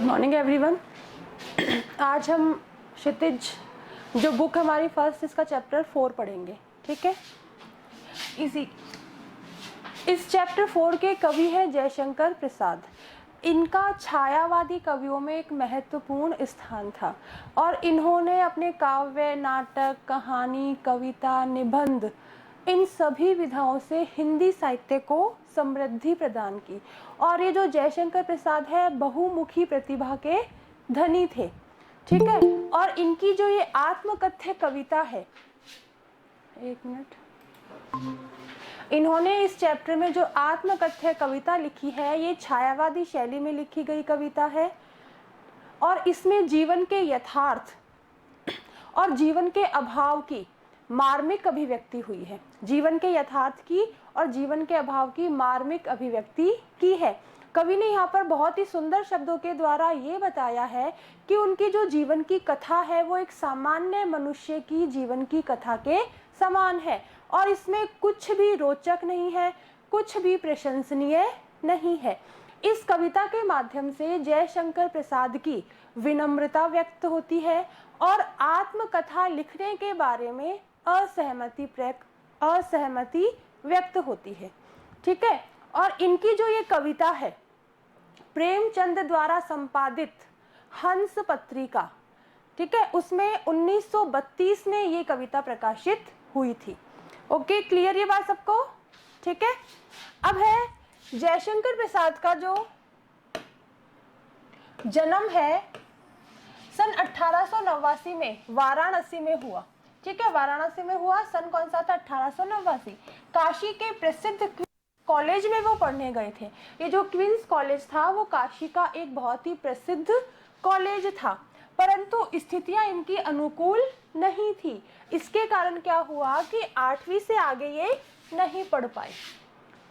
Good morning everyone. आज हम क्षितिज जो बुक हमारी फर्स्ट इसका चैप्टर 4 पढ़ेंगे। ठीक है, इस चैप्टर 4 के कवि हैं जयशंकर प्रसाद। इनका छायावादी कवियों में एक महत्वपूर्ण स्थान था और इन्होंने अपने काव्य, नाटक, कहानी, कविता, निबंध इन सभी विधाओं से हिंदी साहित्य को समृद्धि प्रदान की। और ये जो जयशंकर प्रसाद है बहुमुखी प्रतिभा के धनी थे। ठीक है, और इनकी जो ये आत्मकथ्य कविता है, एक मिनट, इन्होंने इस चैप्टर में जो आत्मकथ्य कविता लिखी है ये छायावादी शैली में लिखी गई कविता है और इसमें जीवन के यथार्थ और जीवन के अभाव की मार्मिक अभिव्यक्ति हुई है। जीवन के यथार्थ की और जीवन के अभाव की मार्मिक अभिव्यक्ति की है। कवि ने यहाँ पर बहुत ही सुंदर शब्दों के द्वारा ये बताया है कि उनकी जो जीवन की कथा है वो एक सामान्य मनुष्य की जीवन की कथा के समान है और इसमें कुछ भी रोचक नहीं है, कुछ भी प्रशंसनीय नहीं है। इस कविता के माध्यम से जयशंकर प्रसाद की विनम्रता व्यक्त होती है और आत्मकथा लिखने के बारे में असहमति व्यक्त होती है। ठीक है, और इनकी जो ये कविता है प्रेमचंद द्वारा संपादित हंस पत्रिका, ठीक है, उसमें 1932 में ये कविता प्रकाशित हुई थी। ओके, क्लियर ये बात सबको? ठीक है, अब है जयशंकर प्रसाद का जो जन्म है सन 1889 में वाराणसी में हुआ। ठीक है, वाराणसी में हुआ। सन कौन सा था? 1889। काशी के प्रसिद्ध कॉलेज में वो पढ़ने गए थे। ये जो क्वींस कॉलेज था वो काशी का एक बहुत ही प्रसिद्ध कॉलेज था, परंतु स्थितियां इनकी अनुकूल नहीं थी। इसके कारण क्या हुआ कि 8वीं से आगे ये नहीं पढ़ पाए।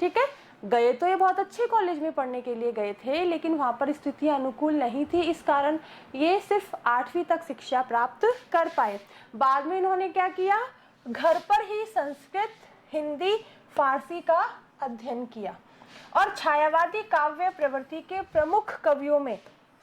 ठीक है, गए तो ये बहुत अच्छे कॉलेज में पढ़ने के लिए गए थे, लेकिन वहाँ पर स्थितियाँ अनुकूल नहीं थी। इस कारण ये सिर्फ 8वीं तक शिक्षा प्राप्त कर पाए। बाद में इन्होंने क्या किया? घर पर ही संस्कृत, हिंदी, फारसी का अध्ययन किया और छायावादी काव्य प्रवृत्ति के प्रमुख कवियों में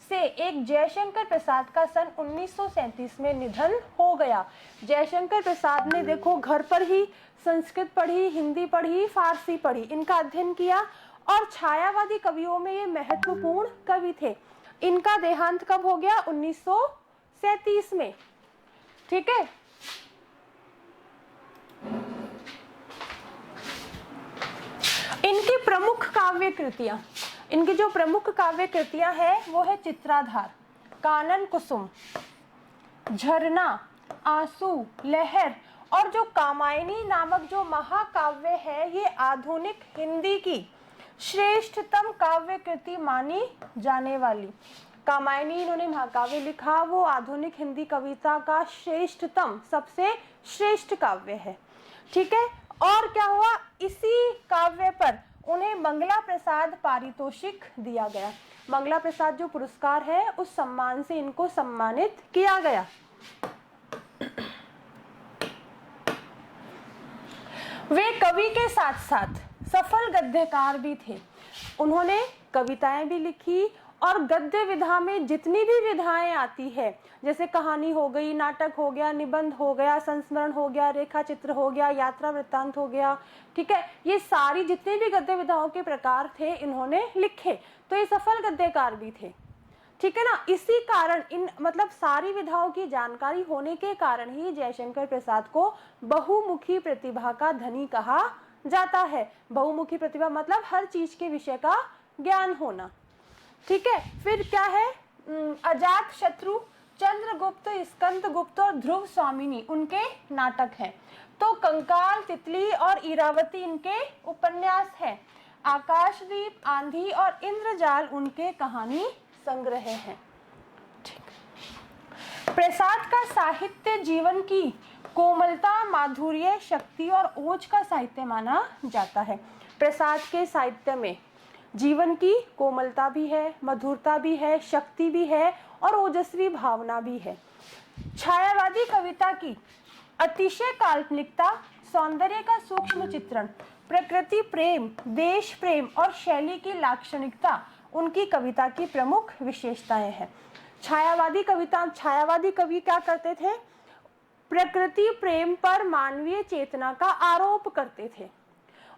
से एक जयशंकर प्रसाद का सन 1937 में निधन हो गया। जयशंकर प्रसाद ने देखो घर पर ही संस्कृत पढ़ी, हिंदी पढ़ी, फारसी पढ़ी, इनका अध्ययन किया और छायावादी कवियों में ये महत्वपूर्ण कवि थे। इनका देहांत कब हो गया? 1937 में। ठीक है, इनकी प्रमुख काव्य कृतियां, इनकी जो प्रमुख काव्य कृतियां हैं वो है चित्राधार, कानन कुसुम, झरना, आंसू, लहर और जो कामायनी नामक जो महाकाव्य है ये आधुनिक हिंदी की श्रेष्ठतम काव्य कृति मानी जाने वाली। कामायनी इन्होंने महाकाव्य लिखा, वो आधुनिक हिंदी कविता का श्रेष्ठतम, सबसे श्रेष्ठ काव्य है। ठीक है, और क्या हुआ? इसी काव्य पर उन्हें मंगला प्रसाद पारितोषिक दिया गया। मंगला प्रसाद जो पुरस्कार है उस सम्मान से इनको सम्मानित किया गया। वे कवि के साथ साथ सफल गद्यकार भी थे। उन्होंने कविताएं भी लिखी और गद्य विधा में जितनी भी विधाएं आती है, जैसे कहानी हो गई, नाटक हो गया, निबंध हो गया, संस्मरण हो गया, रेखा चित्र हो गया, यात्रा वृत्तांत हो गया, ठीक है, ये सारी जितने भी गद्य विधाओं के प्रकार थे इन्होंने लिखे। तो ये सफल गद्यकार भी थे। ठीक है ना, इसी कारण इन मतलब सारी विधाओं की जानकारी होने के कारण ही जयशंकर प्रसाद को बहुमुखी प्रतिभा का धनी कहा जाता है। बहुमुखी प्रतिभा मतलब हर चीज के विषय का ज्ञान होना। ठीक है, फिर क्या है? अजात शत्रु, चंद्रगुप्त, स्कंदगुप्त और ध्रुव स्वामिनी उनके नाटक हैं। तो कंकाल, तितली और इरावती इनके उपन्यास हैं। आकाशदीप, आंधी और इंद्रजाल उनके कहानी संग्रह हैं। प्रसाद का साहित्य जीवन की कोमलता, माधुर्य, शक्ति और ओज का साहित्य माना जाता है। प्रसाद के साहित्य में जीवन की कोमलता भी है, मधुरता भी है, शक्ति भी है और ओजस्वी भावना भी है। छायावादी कविता की अतिशय काल्पनिकता, सौंदर्य का सूक्ष्म चित्रण, प्रकृति प्रेम, देश प्रेम और शैली की लाक्षणिकता उनकी कविता की प्रमुख विशेषताएं हैं। छायावादी कवि क्या करते थे? प्रकृति प्रेम पर मानवीय चेतना का आरोप करते थे।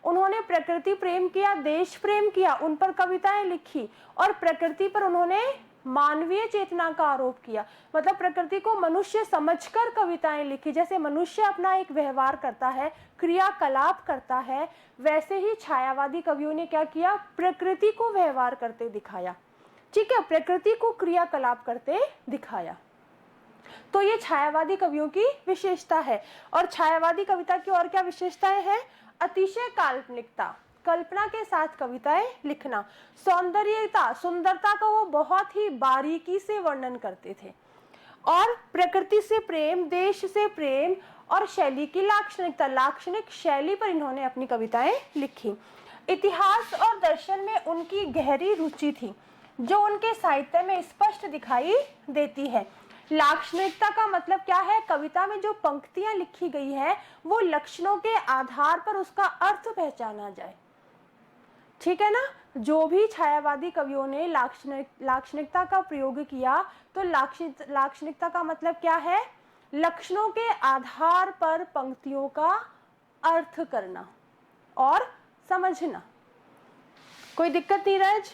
उन्होंने प्रकृति प्रेम किया, देश प्रेम किया, उन पर कविताएं लिखी, और प्रकृति पर उन्होंने मानवीय चेतना का आरोप किया। मतलब प्रकृति को मनुष्य समझकर कविताएं लिखी। जैसे मनुष्य अपना एक व्यवहार करता है, क्रियाकलाप करता है, वैसे ही छायावादी कवियों ने क्या किया? प्रकृति को व्यवहार करते दिखाया। ठीक है, प्रकृति को क्रियाकलाप करते दिखाया। तो ये छायावादी कवियों की विशेषता है। और छायावादी कविता की और क्या विशेषताएं हैं? अतिशय काल्पनिकता, कल्पना के साथ कविताएं लिखना, सुंदरता का वो बहुत ही बारीकी से वर्णन करते थे, और प्रकृति से प्रेम, देश से प्रेम, और शैली की लाक्षणिक शैली पर इन्होंने अपनी कविताएं लिखी। इतिहास और दर्शन में उनकी गहरी रुचि थी, जो उनके साहित्य में स्पष्ट दिखाई देती है। लाक्षणिकता का मतलब क्या है? कविता में जो पंक्तियां लिखी गई है वो लक्षणों के आधार पर उसका अर्थ पहचाना जाए। ठीक है ना? जो भी छायावादी कवियों ने लाक्षणिकता का प्रयोग किया, तो लाक्षणिकता का मतलब क्या है? लक्षणों के आधार पर पंक्तियों का अर्थ करना और समझना। कोई दिक्कत नहीं रज?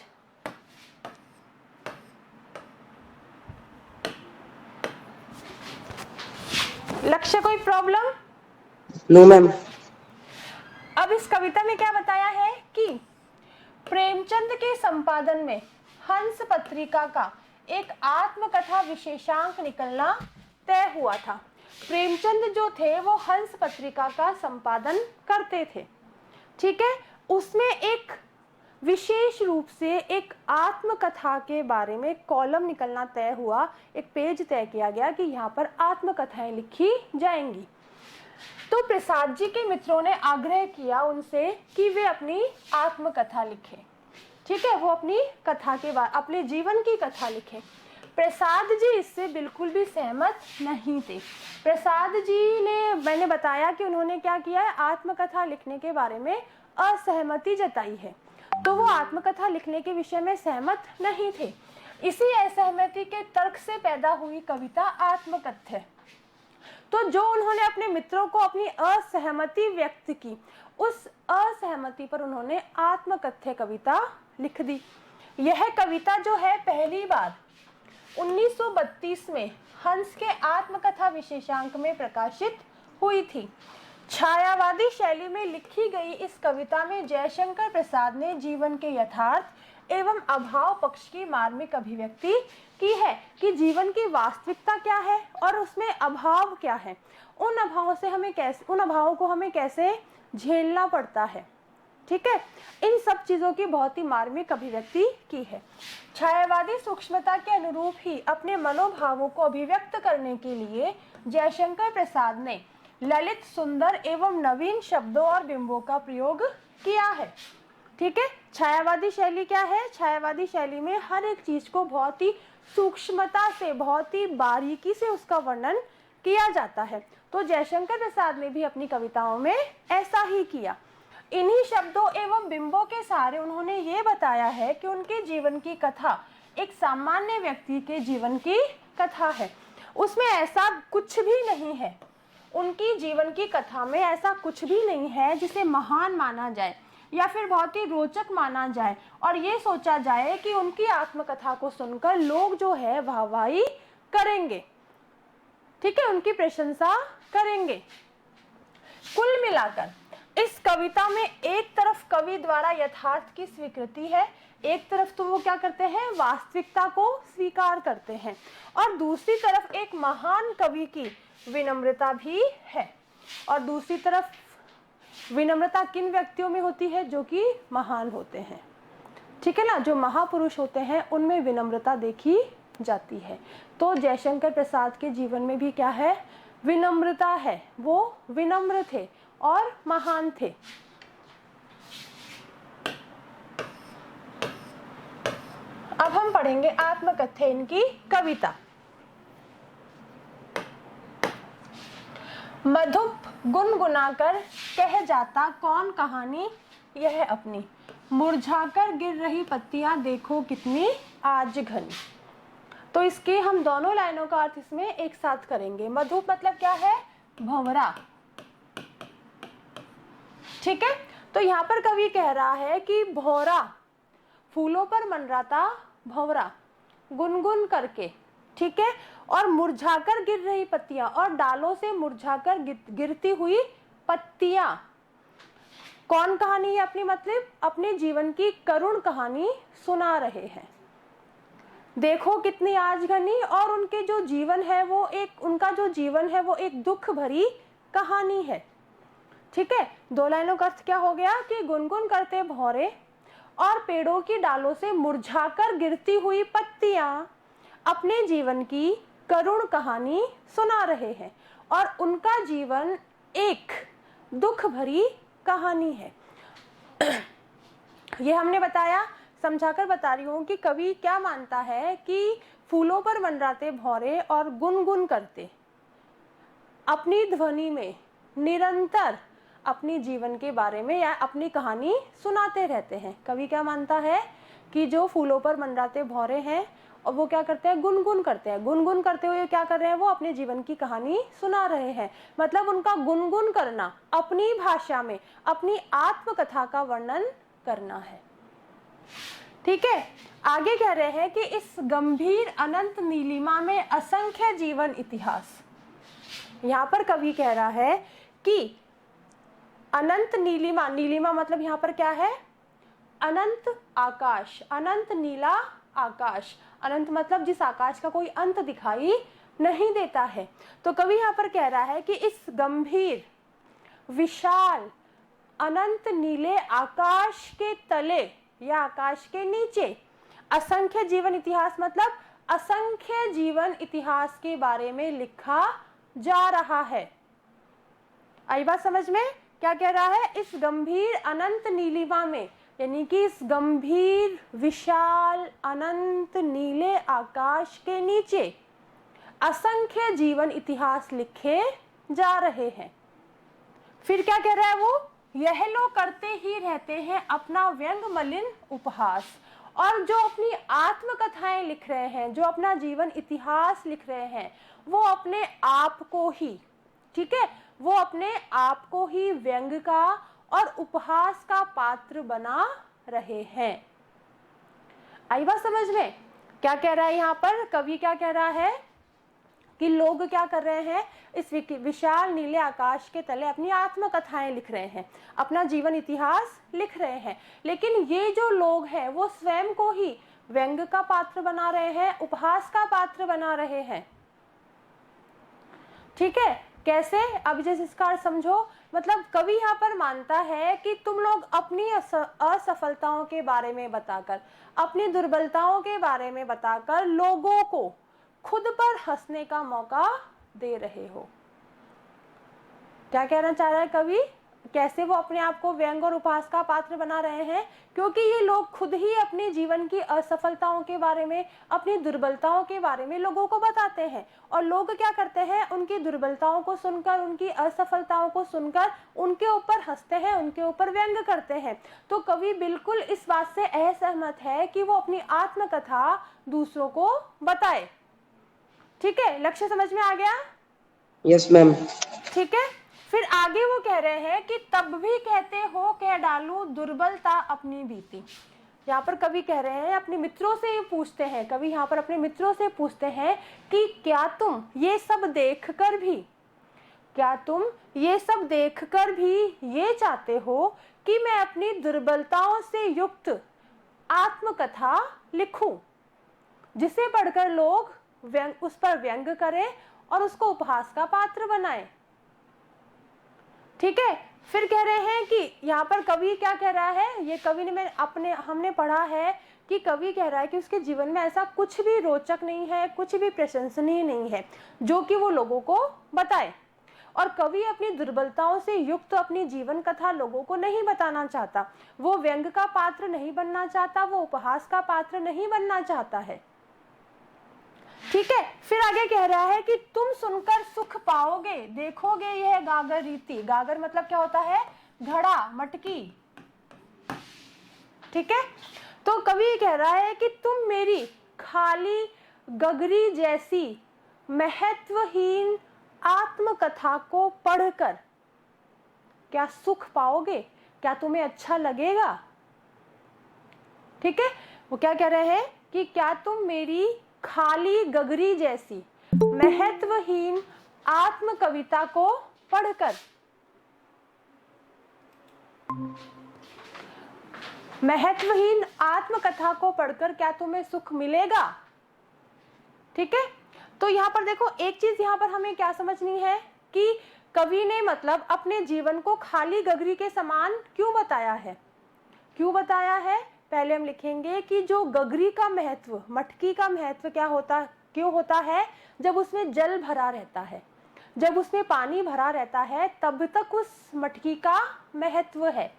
लक्ष्य कोई प्रॉब्लम? No ma'am. अब इस कविता में क्या बताया है कि प्रेमचंद के संपादन में हंस पत्रिका का एक आत्मकथा विशेषांक निकलना तय हुआ था। प्रेमचंद जो थे वो हंस पत्रिका का संपादन करते थे। ठीक है, उसमें एक विशेष रूप से एक आत्मकथा के बारे में कॉलम निकलना तय हुआ, एक पेज तय किया गया कि यहाँ पर आत्मकथाएं लिखी जाएंगी। तो प्रसाद जी के मित्रों ने आग्रह किया उनसे कि वे अपनी आत्मकथा लिखें। ठीक है, वो अपनी कथा के बाद अपने जीवन की कथा लिखें। प्रसाद जी इससे बिल्कुल भी सहमत नहीं थे। प्रसाद जी ने, मैंने बताया कि उन्होंने क्या किया है? आत्मकथा लिखने के बारे में असहमति जताई है। तो वो आत्मकथा लिखने के विषय में सहमत नहीं थे। इसी असहमति के तर्क से पैदा हुई कविता आत्मकथ्य। तो जो उन्होंने अपने मित्रों को अपनी असहमति व्यक्त की, उस असहमति पर उन्होंने आत्मकथ्य कविता लिख दी। यह कविता जो है पहली बार 1932 में हंस के आत्मकथा विशेषांक में प्रकाशित हुई थी। छायावादी शैली में लिखी गई इस कविता में जयशंकर प्रसाद ने जीवन के यथार्थ एवं अभाव पक्ष की मार्मिक अभिव्यक्ति की है कि जीवन की वास्तविकता क्या है और उसमें अभाव क्या है, उन अभावों को हमें कैसे झेलना पड़ता है। ठीक है, इन सब चीजों की बहुत ही मार्मिक अभिव्यक्ति की है। छायावादी सूक्ष्मता के अनुरूप ही अपने मनोभावों को अभिव्यक्त करने के लिए जयशंकर प्रसाद ने ललित, सुंदर एवं नवीन शब्दों और बिंबों का प्रयोग किया है। ठीक है, छायावादी शैली क्या है? छायावादी शैली में हर एक चीज को बहुत ही सूक्ष्मता से, बहुत ही बारीकी से उसका वर्णन किया जाता है। तो जयशंकर प्रसाद ने भी अपनी कविताओं में ऐसा ही किया। इन्हीं शब्दों एवं बिंबों के सहारे उन्होंने ये बताया है कि उनके जीवन की कथा एक सामान्य व्यक्ति के जीवन की कथा है। उसमें ऐसा कुछ भी नहीं है, उनकी जीवन की कथा में ऐसा कुछ भी नहीं है जिसे महान माना जाए या फिर बहुत ही रोचक माना जाए और ये सोचा जाए कि उनकी आत्मकथा को सुनकर लोग जो है वाहवाही करेंगे। ठीक है, उनकी प्रशंसा करेंगे। कुल मिलाकर इस कविता में एक तरफ कवि द्वारा यथार्थ की स्वीकृति है, एक तरफ तो वो क्या करते हैं? वास्तविकता को स्वीकार करते हैं, और दूसरी तरफ एक महान कवि की विनम्रता भी है। और दूसरी तरफ विनम्रता किन व्यक्तियों में होती है? जो कि महान होते हैं। ठीक है ना, जो महापुरुष होते हैं उनमें विनम्रता देखी जाती है। तो जयशंकर प्रसाद के जीवन में भी क्या है? विनम्रता है। वो विनम्र थे और महान थे। अब हम पढ़ेंगे आत्मकथ्य इनकी कविता। मधुप गुनगुनाकर कह जाता कौन कहानी यह अपनी, मुरझाकर गिर रही पत्तियां देखो कितनी आज घनी। तो इसके हम दोनों लाइनों का अर्थ इसमें एक साथ करेंगे। मधुप मतलब क्या है? भंवरा। ठीक है, तो यहाँ पर कवि कह रहा है कि भौरा फूलों पर मंडराता भंवरा गुनगुन करके, ठीक है, और मुरझाकर गिर रही पत्तियां, और डालों से मुरझाकर गिरती हुई पत्तियां कौन कहानी है अपनी, मतलब अपने जीवन की करुण कहानी सुना रहे हैं। देखो कितनी आज घनी, और उनके जो जीवन है वो एक, उनका जो जीवन है वो एक दुख भरी कहानी है। ठीक है, दो लाइनों का अर्थ क्या हो गया कि गुनगुन करते भौरे और पेड़ों की डालों से मुरझाकर गिरती हुई पत्तियां अपने जीवन की करुण कहानी सुना रहे हैं, और उनका जीवन एक दुख भरी कहानी है। ये हमने बताया, समझाकर बता रही हूं कि कवि क्या मानता है कि फूलों पर मंडराते भौरे और गुनगुन करते अपनी ध्वनि में निरंतर अपनी जीवन के बारे में या अपनी कहानी सुनाते रहते हैं। कवि क्या मानता है कि जो फूलों पर मंडराते भौरे हैं और वो क्या करते हैं, गुनगुन करते हैं। गुनगुन करते हुए क्या कर रहे हैं, वो अपने जीवन की कहानी सुना रहे हैं। मतलब उनका गुनगुन करना अपनी भाषा में अपनी आत्मकथा का वर्णन करना है। ठीक है, आगे कह रहे हैं कि इस गंभीर अनंत नीलिमा में असंख्य जीवन इतिहास। यहाँ पर कवि कह रहा है कि अनंत नीलिमा, नीलिमा मतलब यहाँ पर क्या है, अनंत आकाश, अनंत नीला आकाश। अनंत मतलब जिस आकाश का कोई अंत दिखाई नहीं देता है। तो कवि यहाँ पर कह रहा है कि इस गंभीर विशाल अनंत नीले आकाश के तले या आकाश के नीचे असंख्य जीवन इतिहास, मतलब असंख्य जीवन इतिहास के बारे में लिखा जा रहा है। आई बात समझ में? क्या कह रहा है, इस गंभीर अनंत नीलिमा में, यानी कि इस गंभीर विशाल अनंत नीले आकाश के नीचे असंख्य जीवन इतिहास लिखे जा रहे हैं। फिर क्या कह रहा है वो, यह लोग करते ही रहते हैं अपना व्यंग मलिन उपहास। और जो अपनी आत्मकथाएं लिख रहे हैं, जो अपना जीवन इतिहास लिख रहे हैं, वो अपने आप को ही, ठीक है, वो अपने आप को ही व्यंग का और उपहास का पात्र बना रहे हैं। आई बात समझ में? क्या कह रहा है यहाँ पर कवि, क्या कह रहा है कि लोग क्या कर रहे हैं, इस विशाल नीले आकाश के तले अपनी आत्मकथाएं लिख रहे हैं, अपना जीवन इतिहास लिख रहे हैं। लेकिन ये जो लोग हैं वो स्वयं को ही व्यंग का पात्र बना रहे हैं, उपहास का पात्र बना रहे हैं। ठीक है, कैसे? अब जैसे इसका अर्थ समझो, मतलब कवि यहाँ पर मानता है कि तुम लोग अपनी असफलताओं के बारे में बताकर, अपनी दुर्बलताओं के बारे में बताकर लोगों को खुद पर हंसने का मौका दे रहे हो। क्या कहना चाह रहा है कवि, कैसे वो अपने आप को व्यंग और उपहास का पात्र बना रहे हैं? क्योंकि ये लोग खुद ही अपने जीवन की असफलताओं के बारे में, अपनी दुर्बलताओं के बारे में लोगों को बताते हैं, और लोग क्या करते हैं, उनकी दुर्बलताओं को सुनकर, उनकी असफलताओं को सुनकर उनके ऊपर हंसते हैं, उनके ऊपर व्यंग करते हैं। तो कवि बिल्कुल इस बात से असहमत है कि वो अपनी आत्मकथा दूसरों को बताए। ठीक है, लक्ष्य समझ में आ गया? Yes ma'am. ठीक है, फिर आगे वो कह रहे हैं कि तब भी कहते हो कह डालू दुर्बलता अपनी बीती। यहाँ पर कवि कह रहे हैं, अपने मित्रों से ये पूछते हैं, कवि यहाँ पर अपने मित्रों से पूछते हैं कि क्या तुम ये सब देखकर भी, क्या तुम ये सब देखकर भी ये चाहते हो कि मैं अपनी दुर्बलताओं से युक्त आत्मकथा लिखूं, जिसे पढ़कर लोग उस पर व्यंग करें और उसको उपहास का पात्र बनाएं। ठीक है, फिर कह रहे हैं कि यहाँ पर कवि क्या कह रहा है, ये कवि ने हमने पढ़ा है कि कवि कह रहा है कि उसके जीवन में ऐसा कुछ भी रोचक नहीं है, कुछ भी प्रशंसनीय नहीं है जो कि वो लोगों को बताए। और कवि अपनी दुर्बलताओं से युक्त अपनी जीवन कथा लोगों को नहीं बताना चाहता, वो व्यंग का पात्र नहीं बनना चाहता, वो उपहास का पात्र नहीं बनना चाहता है। ठीक है। फिर आगे कह रहा है कि तुम सुनकर सुख पाओगे, देखोगे यह गागर रीति। गागर मतलब क्या होता है? घड़ा, मटकी। ठीक है। तो कवि कह रहा है कि तुम मेरी खाली गगरी जैसी महत्वहीन आत्मकथा को पढ़कर क्या सुख पाओगे, क्या तुम्हें अच्छा लगेगा? ठीक है। वो क्या कह रहे हैं कि क्या तुम मेरी खाली गगरी जैसी महत्वहीन आत्म कविता को पढ़कर, महत्वहीन आत्मकथा को पढ़कर क्या तुम्हें सुख मिलेगा? ठीक है। तो यहाँ पर देखो, एक चीज यहाँ पर हमें क्या समझनी है कि कवि ने मतलब अपने जीवन को खाली गगरी के समान क्यों बताया है? क्यों बताया है? पहले हम लिखेंगे कि जो गगरी का महत्व, मटकी का महत्व क्या होता, क्यों होता है? जब उसमें जल भरा रहता है, जब उसमें पानी भरा रहता है, तब तक उस मटकी का महत्व है।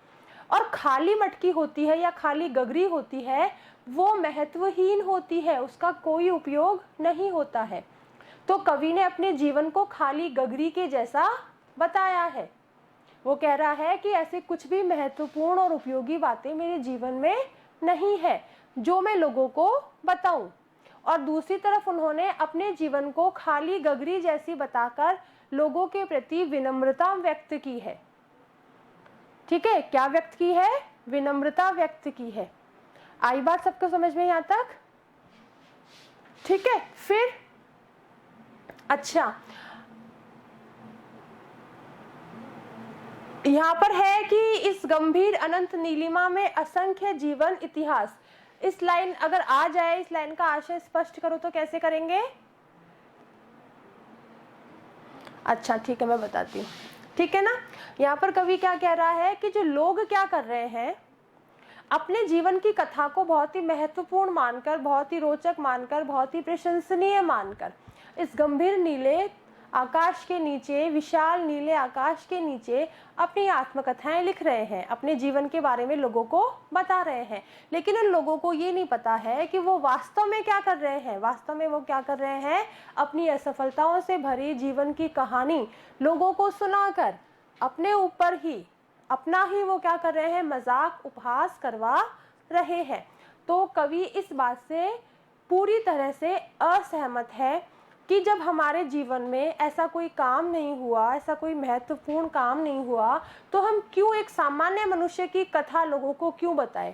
और खाली मटकी होती है या खाली गगरी होती है, वो महत्वहीन होती है, उसका कोई उपयोग नहीं होता है। तो कवि ने अपने जीवन को खाली गगरी के जैसा बताया है। वो कह रहा है कि ऐसे कुछ भी महत्वपूर्ण और उपयोगी बातें मेरे जीवन में नहीं है जो मैं लोगों को बताऊं। और दूसरी तरफ उन्होंने अपने जीवन को खाली गगरी जैसी बताकर लोगों के प्रति विनम्रता व्यक्त की है। ठीक है। क्या व्यक्त की है? विनम्रता व्यक्त की है। आई बात सबको समझ में यहाँ तक? ठीक है। फिर अच्छा, यहाँ पर है कि इस गंभीर अनंत नीलिमा में असंख्य जीवन इतिहास। इस लाइन अगर आ जाए, इस लाइन का आशय स्पष्ट करो तो कैसे करेंगे? अच्छा ठीक है, मैं बताती हूँ। ठीक है ना। यहाँ पर कवि क्या कह रहा है कि जो लोग क्या कर रहे हैं, अपने जीवन की कथा को बहुत ही महत्वपूर्ण मानकर, बहुत ही रोचक मानकर, बहुत ही प्रशंसनीय मानकर इस गंभीर नीले आकाश के नीचे, विशाल नीले आकाश के नीचे अपनी आत्मकथाएं लिख रहे हैं, अपने जीवन के बारे में लोगों को बता रहे हैं। लेकिन उन लोगों को ये नहीं पता है कि वो वास्तव में क्या कर रहे हैं। वास्तव में वो क्या कर रहे हैं? अपनी असफलताओं से भरी जीवन की कहानी लोगों को सुनाकर अपने ऊपर ही, अपना ही वो क्या कर रहे हैं? मजाक, उपहास करवा रहे हैं। तो कवि इस बात से पूरी तरह से असहमत है कि जब हमारे जीवन में ऐसा कोई काम नहीं हुआ, ऐसा कोई महत्वपूर्ण काम नहीं हुआ, तो हम क्यों एक सामान्य मनुष्य की कथा लोगों को क्यों बताएं?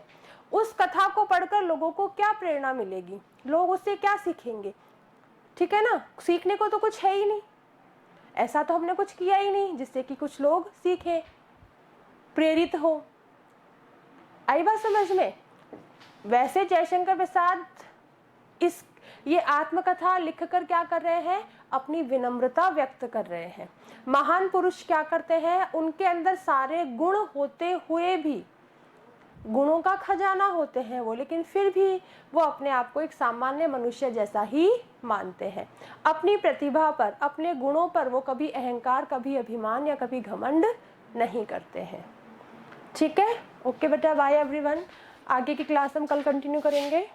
उस कथा को पढ़कर लोगों को क्या प्रेरणा मिलेगी? लोग उससे क्या सीखेंगे? ठीक है ना। सीखने को तो कुछ है ही नहीं, ऐसा तो हमने कुछ किया ही नहीं जिससे कि कुछ लोग सीखें, प्रेरित हो। आई बात समझ में? वैसे जयशंकर प्रसाद ये आत्मकथा लिखकर क्या कर रहे हैं? अपनी विनम्रता व्यक्त कर रहे हैं। महान पुरुष क्या करते हैं? उनके अंदर सारे गुण होते हुए भी, गुणों का खजाना होते हैं वो, लेकिन फिर भी वो अपने आप को एक सामान्य मनुष्य जैसा ही मानते हैं। अपनी प्रतिभा पर, अपने गुणों पर वो कभी अहंकार, कभी अभिमान या कभी घमंड नहीं करते हैं। ठीक है। ओके बेटा, बाय एवरीवन। आगे की क्लास हम कल कंटिन्यू करेंगे।